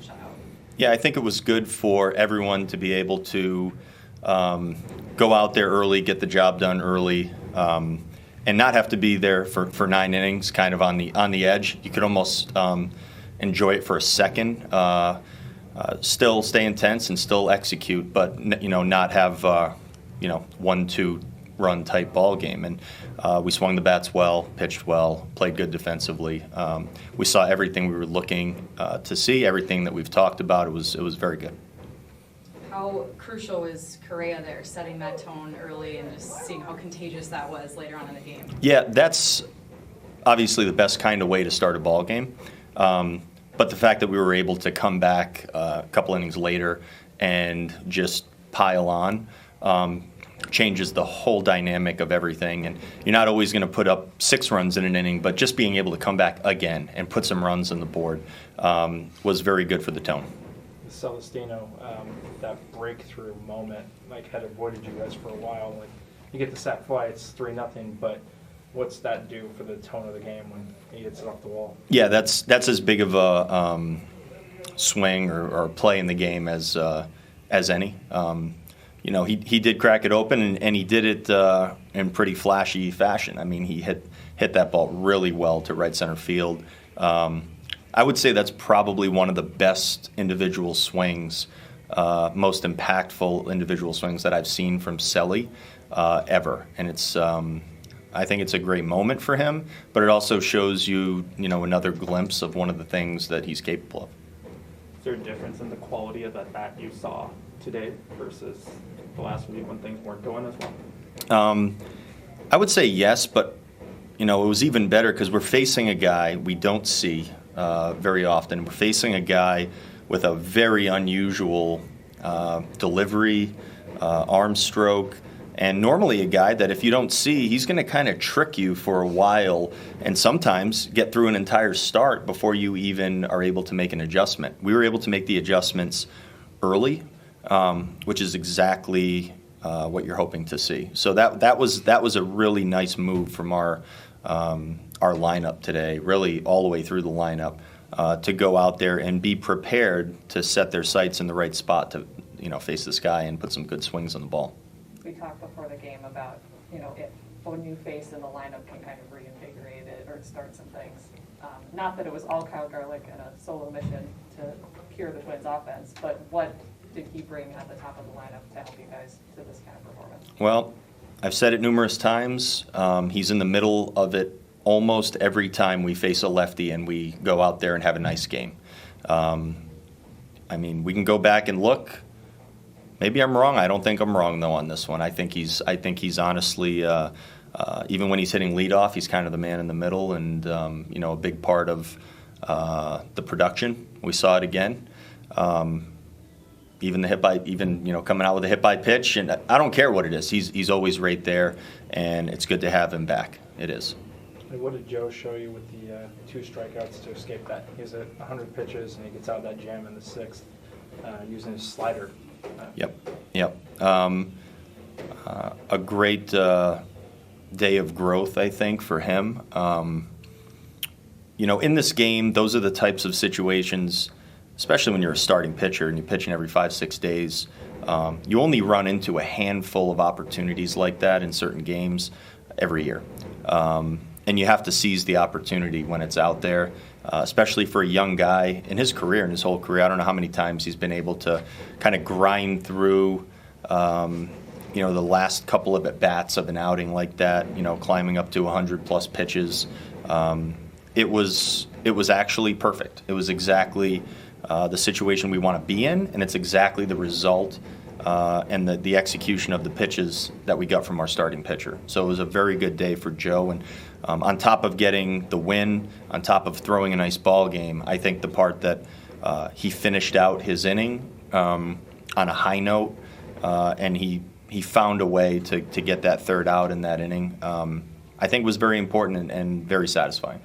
shutout. Yeah, I think it was good for everyone to be able to go out there early, get the job done early, and not have to be there for 9 innings, kind of on the edge. You could almost enjoy it for a second, still stay intense and still execute, but not have 1-2 run type ball game. And we swung the bats well, pitched well, played good defensively. We saw everything we were looking to see, everything that we've talked about. It was very good. How crucial is Correa there, setting that tone early and just seeing how contagious that was later on in the game? Yeah, that's obviously the best kind of way to start a ball game. But the fact that we were able to come back a couple innings later and just pile on changes the whole dynamic of everything. And you're not always going to put up 6 runs in an inning, but just being able to come back again and put some runs on the board was very good for the tone. Celestino, that breakthrough moment, had avoided you guys for a while. You get the sac fly, it's 3-0, but what's that do for the tone of the game when he hits it off the wall? Yeah, that's as big of a swing or play in the game as any. He did crack it open, and he did it in pretty flashy fashion. I mean, he hit that ball really well to right center field. I would say that's probably one of the best individual swings, most impactful individual swings that I've seen from Selly ever. And I think it's a great moment for him, but it also shows you, another glimpse of one of the things that he's capable of. Is there a difference in the quality of that bat you saw today versus the last week when things weren't going as well? I would say yes, but it was even better because we're facing a guy we don't see very often. We're facing a guy with a very unusual delivery, arm stroke, and normally a guy that if you don't see, he's going to kind of trick you for a while and sometimes get through an entire start before you even are able to make an adjustment. We were able to make the adjustments early, which is exactly what you're hoping to see. So that was a really nice move from our lineup today, really all the way through the lineup, to go out there and be prepared to set their sights in the right spot to face this guy and put some good swings on the ball. We talked before the game about if a new face in the lineup can kind of reinvigorate it or start some things. Not that it was all Kyle Garlick and a solo mission to cure the Twins' offense, but what did he bring at the top of the lineup to help you guys to this kind of performance? Well, I've said it numerous times. He's in the middle of it almost every time we face a lefty and we go out there and have a nice game. We can go back and look. Maybe I'm wrong. I don't think I'm wrong though on this one. I think he's honestly, even when he's hitting leadoff, he's kind of the man in the middle and a big part of the production. We saw it again. Even coming out with a hit by pitch, and I don't care what it is. He's always right there, and it's good to have him back. It is. And what did Joe show you with the 2 strikeouts to escape that? He has 100 pitches, and he gets out of that jam in the 6th using his slider. Yep. A great day of growth, I think, for him. In this game, those are the types of situations, especially when you're a starting pitcher and you're pitching every 5-6 days, you only run into a handful of opportunities like that in certain games every year. And you have to seize the opportunity when it's out there, especially for a young guy in his career, in his whole career. I don't know how many times he's been able to kind of grind through, the last couple of at-bats of an outing like that, climbing up to 100-plus pitches. It was actually perfect. It was exactly the situation we want to be in, and it's exactly the result and the execution of the pitches that we got from our starting pitcher. So it was a very good day for Joe, and on top of getting the win, on top of throwing a nice ball game, I think the part that he finished out his inning on a high note, and he found a way to get that third out in that inning, I think was very important and very satisfying.